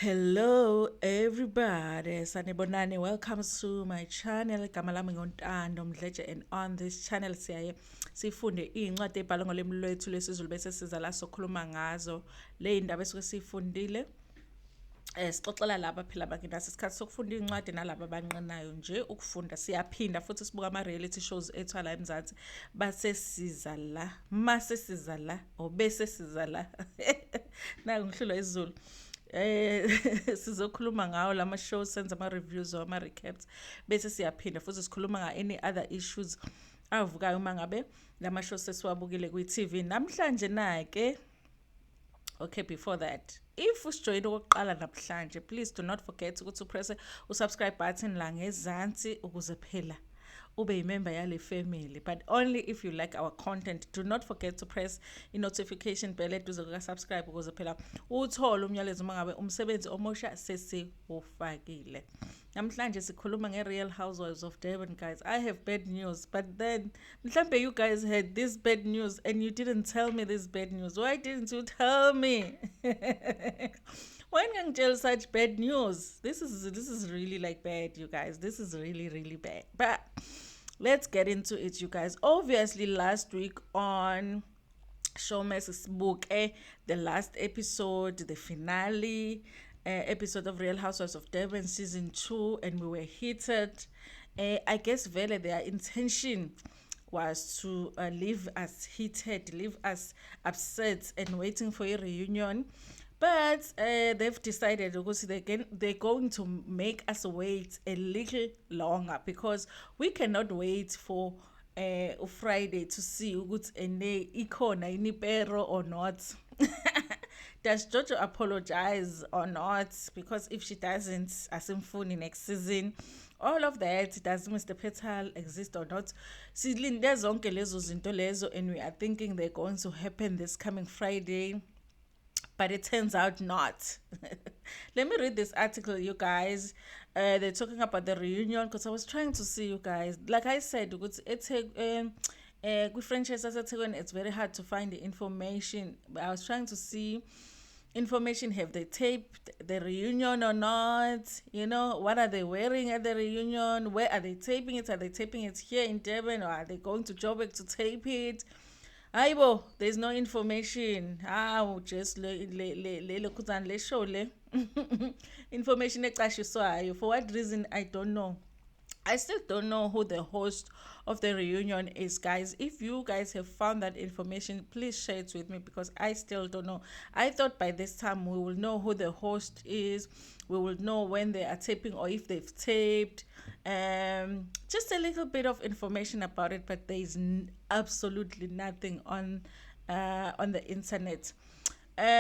Hello everybody, sanibonani. Welcome to my channel. Igama lami ngoNtando Mdletshe, and on this channel siyaye sifunde iy'ncwadi ebhalwe ngolimi lwethu lwesiZulu bese siza la sokhuluma ngazo le ndaba esuke siyifundile. Sixoxela laba phela bakinaso isikhathi sokufunda iy'ncwadi nalaba abanqenayo nje ukufunda. Siyaphinda futhi sibuka ama-reality shows ethu ala eMzansi base siza la, mase siza la, or bese siza la. Naku ngihlulwa isiZulu. Sizokhuluma ngawo lama shows, senza ama-reviews or ama-recaps bese siyaphinda futhi sikhuluma nga-any other issues avukayo uma ngabe lama shows sesiwabukile kwi-TV. Namhlanje na-ke, okay, before that, if usijoyine okokuqala namhlanje, please do not forget ukuthi upresse usubscribe button la ngezansi ukuze phela ube yimember yale family, but only if you like our content. Do not forget to press i-notification bell eduze kuka-subscribe ukuze phela uthole umyalezo uma ngabe umsebenzi omusha sesiwufakile. Namhlanje sikhuluma nge-Real Housewives of Durban, guys. I have bad news, but then mhlambe you guys had this bad news and you didn't tell me this bad news. Why didn't you tell me? Why can't you tell such bad news? This is really like bad, you guys. This is really bad. But let's get into it, you guys. Obviously, last week on Showmax Book, the last episode, the finale episode of Real Housewives of Durban season 2, and we were heated. I guess Vele, their intention was to leave us heated, leave us upset and waiting for a reunion. But they've decided because they're going to make us wait a little longer, because we cannot wait for Friday to see ukuthi ikhona inipero or not. Does Jojo apologize or not? Because if she doesn't, asimfuni next season. All of that, does Mr. Petal exist or not? Silinde zonke lezo zinto lezo, and we are thinking they're going to happen this coming Friday. But it turns out not. Let me read this article, you guys. They're talking about the reunion, because I was trying to see, you guys. Like I said, with franchise, it's very hard to find the information. But I was trying to see information. Have they taped the reunion or not? You know, what are they wearing at the reunion? Where are they taping it? Are they taping it here in Durban, or are they going to Joburg to tape it? Haibo, there's no information. Just le show le information ecashiswayo. For what reason, I don't know. I still don't know who the host of the reunion is, guys. If you guys have found that information, please share it with me, because I still don't know. I thought by this time we will know who the host is. We will know when they are taping or if they've taped. Just a little bit of information about it, but there is absolutely nothing on the internet.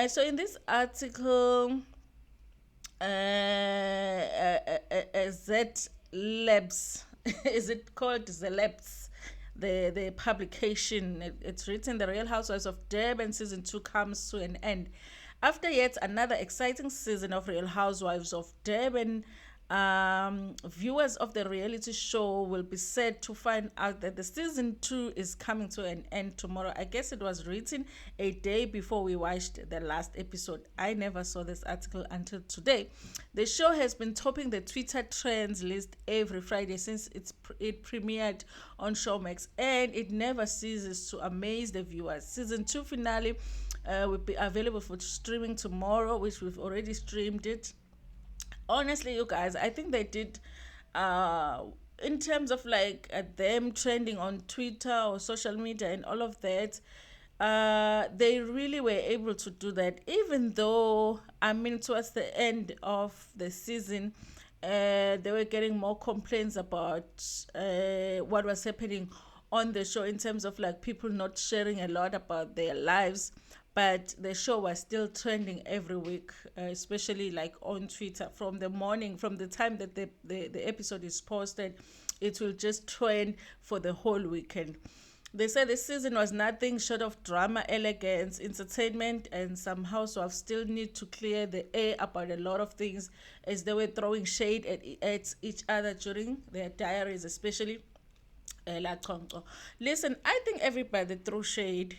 So in this article, Z Labs, is it called The Labs? The publication, it's written, The Real Housewives of Durban season 2 comes to an end. After yet another exciting season of Real Housewives of Durban, viewers of the reality show will be sad to find out that the season 2 is coming to an end tomorrow. I guess it was written a day before we watched the last episode. I never saw this article until today. The show has been topping the Twitter trends list every Friday since it premiered on Showmax, and it never ceases to amaze the viewers. Season 2 finale will be available for streaming tomorrow, which we've already streamed it. Honestly, you guys, I think they did, in terms of like them trending on Twitter or social media and all of that, they really were able to do that, even though, I mean, towards the end of the season, they were getting more complaints about what was happening on the show, in terms of like people not sharing a lot about their lives. But the show was still trending every week, especially like on Twitter. From the morning, from the time that the episode is posted, it will just trend for the whole weekend. They said the season was nothing short of drama, elegance, entertainment, and some housewives still need to clear the air about a lot of things, as they were throwing shade at each other during their diaries, especially La Choncho. Listen, I think everybody threw shade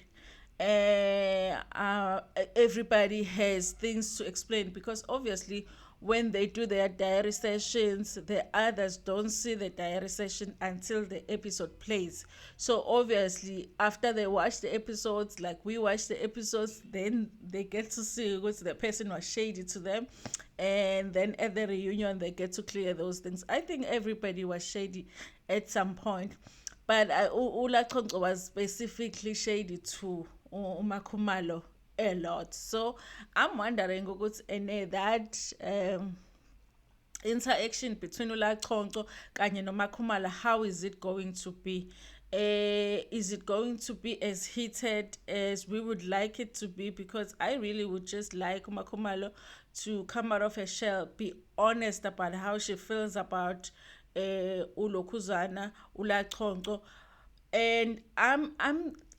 everybody has things to explain, because obviously when they do their diary sessions, the others don't see the diary session until the episode plays. So obviously after they watch the episodes, like we watch the episodes, then they get to see what the person was shady to them, and then at the reunion they get to clear those things. I think everybody was shady at some point, but Ulachonco was specifically shady to Umakumalo a lot. So I'm wondering ukuthi that interaction between Ulachonco kanye noMakhumalo, how is it going to be? Is it going to be as heated as we would like it to be? Because I really would just like Umakhumalo to come out of her shell, be honest about how she feels about Ulokuzana, Ulachonco, and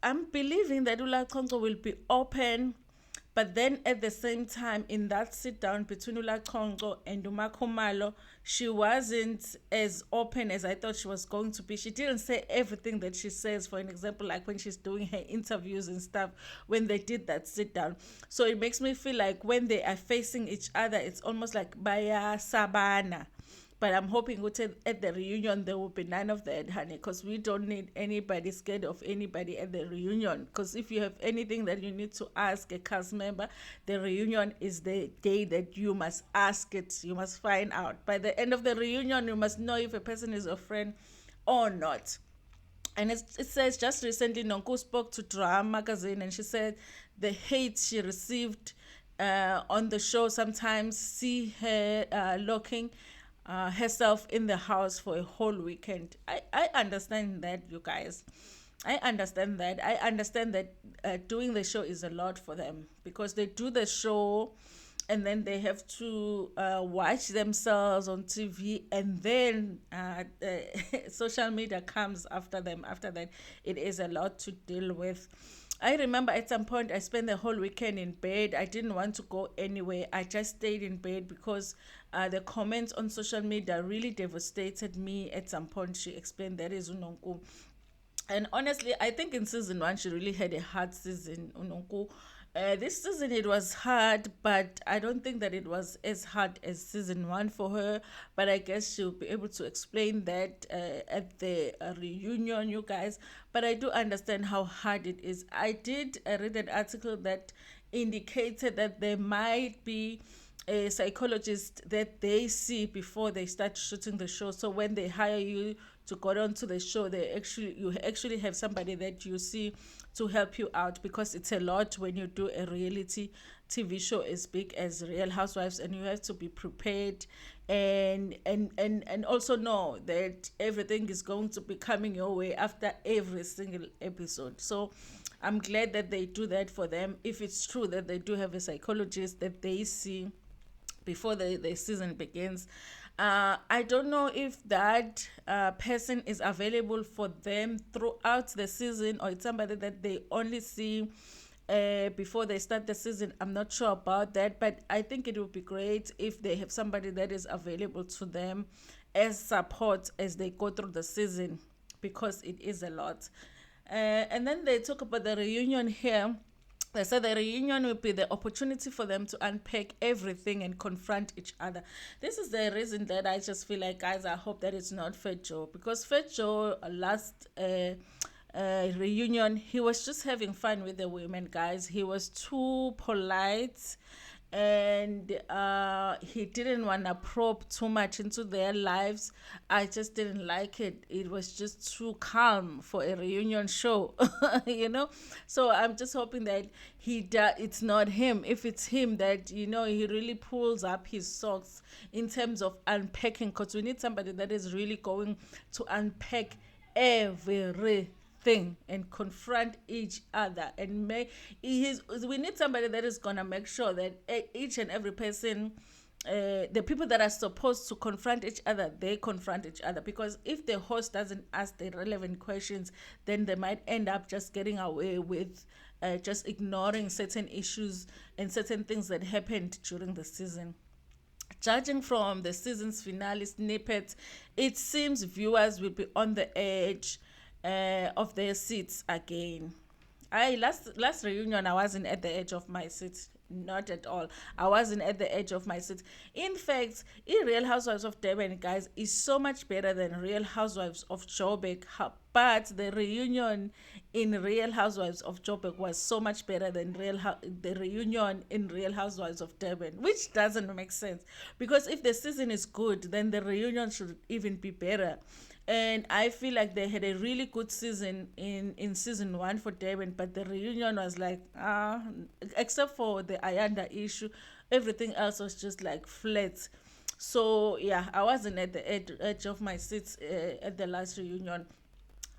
I'm believing that Ulachonco will be open, but then at the same time, in that sit down between Ulachonco and Umakhumalo, she wasn't as open as I thought she was going to be. She didn't say everything that she says, for an example, like when she's doing her interviews and stuff, when they did that sit down. So it makes me feel like when they are facing each other, it's almost like Baya Sabana. But I'm hoping at the reunion there will be none of that, honey, because we don't need anybody scared of anybody at the reunion. Because if you have anything that you need to ask a cast member, the reunion is the day that you must ask it. You must find out. By the end of the reunion, you must know if a person is a friend or not. And it says just recently, Nanku spoke to Drum magazine, and she said the hate she received on the show sometimes see her locking herself in the house for a whole weekend. I understand that, you guys. I understand that. I understand that doing the show is a lot for them, because they do the show and then they have to watch themselves on TV, and then social media comes after them. After that, it is a lot to deal with. I remember at some point I spent the whole weekend in bed. I didn't want to go anywhere. I just stayed in bed because the comments on social media really devastated me. At some point, she explained that is Unonku. And honestly, I think in season one, she really had a hard season, Unonku. This season it was hard, but I don't think that it was as hard as season one for her. But I guess she'll be able to explain that at the reunion, you guys. But I do understand how hard it is. I did read an article that indicated that there might be a psychologist that they see before they start shooting the show. So when they hire you to go on to the show, you actually have somebody that you see to help you out, because it's a lot when you do a reality TV show as big as Real Housewives, and you have to be prepared and also know that everything is going to be coming your way after every single episode. So I'm glad that they do that for them. If it's true that they do have a psychologist that they see before the season begins. I don't know if that person is available for them throughout the season, or it's somebody that they only see before they start the season. I'm not sure about that, but I think it would be great if they have somebody that is available to them as support as they go through the season, because it is a lot. And then they talk about the reunion here. They said the reunion will be the opportunity for them to unpack everything and confront each other. This is the reason that I just feel like, guys, I hope that it's not Fat Joe. Because Fat Joe, last reunion, he was just having fun with the women, guys. He was too polite, and he didn't want to probe too much into their lives. I just didn't like it. It was just too calm for a reunion show, you know. So I'm just hoping that it's not him. If it's him, that he really pulls up his socks in terms of unpacking, because we need somebody that is really going to unpack everything and confront each other, and we need somebody that is going to make sure that each and every person, the people that are supposed to confront each other, they confront each other. Because if the host doesn't ask the relevant questions, then they might end up just getting away with just ignoring certain issues and certain things that happened during the season. Judging from the season's finale snippets, it seems viewers will be on the edge of their seats again. I last reunion I wasn't at the edge of my seat. Not at all. I wasn't at the edge of my seat. In fact, in Real Housewives of Durban, guys, is so much better than Real Housewives of Joburg. But the reunion in Real Housewives of Joburg was so much better than the reunion in Real Housewives of Durban, which doesn't make sense. Because if the season is good, then the reunion should even be better. And I feel like they had a really good season in season one for Durban, but the reunion was like, except for the Ayanda issue, everything else was just like flat. So yeah, I wasn't at the edge of my seats at the last reunion.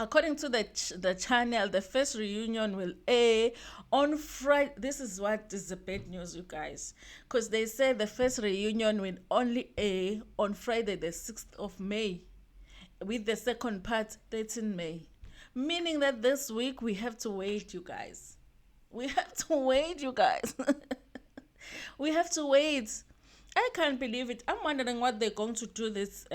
According to the channel, the first reunion will air on Friday. This is what is the bad news, you guys, because they say the first reunion will only air on Friday, the 6th of May, with the second part 13 May. Meaning that this week we have to wait, you guys. We have to wait, you guys. We have to wait. I can't believe it. I'm wondering what they're going to do this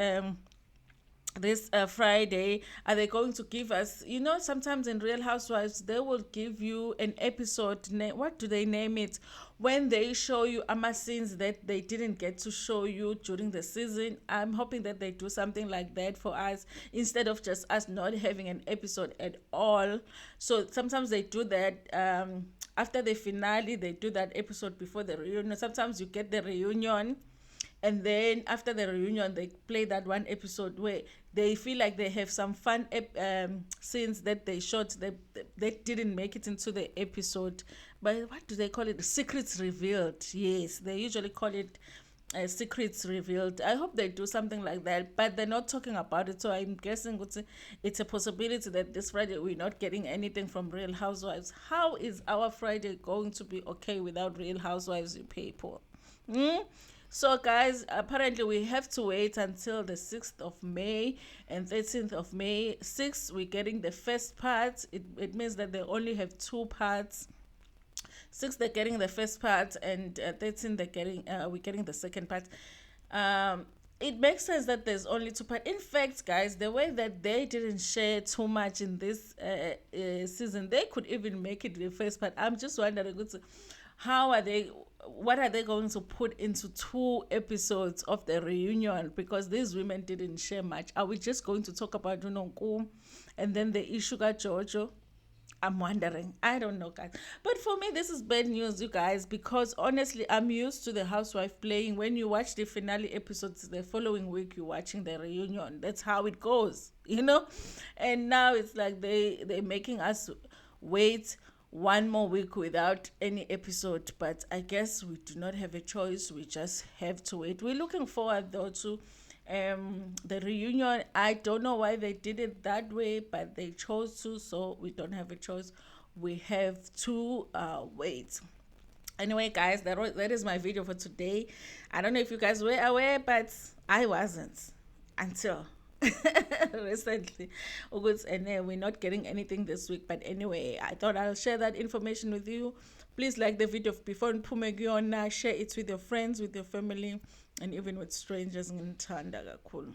Friday. Are they going to give us, sometimes in Real Housewives they will give you an episode what do they name it, when they show you scenes that they didn't get to show you during the season. I'm hoping that they do something like that for us, instead of just us not having an episode at all. So sometimes they do that after the finale. They do that episode before the reunion. Sometimes you get the reunion, and then after the reunion they play that one episode where they feel like they have some fun scenes that they shot that didn't make it into the episode. But what do they call it? Secrets revealed. Yes, they usually call it secrets revealed. I hope they do something like that, but they're not talking about it, so I'm guessing it's a possibility that this Friday we're not getting anything from Real Housewives. How is our Friday going to be okay without Real Housewives, you people? So guys, apparently we have to wait until the 6th of May and 13th of May. 6th, we're getting the first part. It means that they only have 2 parts. 6th, they're getting the first part, and 13th, we're getting the second part. It makes sense that there's only 2 parts. In fact, guys, the way that they didn't share too much in this season, they could even make it the first part. I'm just wondering, what are they going to put into 2 episodes of the reunion, because these women didn't share much. Are we just going to talk about Nanku and then the issue got Jojo? I'm wondering. I don't know, guys. But for me, this is bad news, you guys, because honestly, I'm used to the housewife playing. When you watch the finale episodes, the following week, you're watching the reunion. That's how it goes, And now it's like they're making us wait one more week without any episode. But I guess we do not have a choice. We just have to wait. We're looking forward, though, to the reunion. I don't know why they did it that way, but they chose to, so we don't have a choice. We have to wait. Anyway, guys, that is my video for today. I don't know if you guys were aware, but I wasn't until recently. And we're not getting anything this week, but anyway, I thought I'll share that information with you. Please like the video before share it with your friends, with your family, and even with strangers. Ngithanda kakhulu.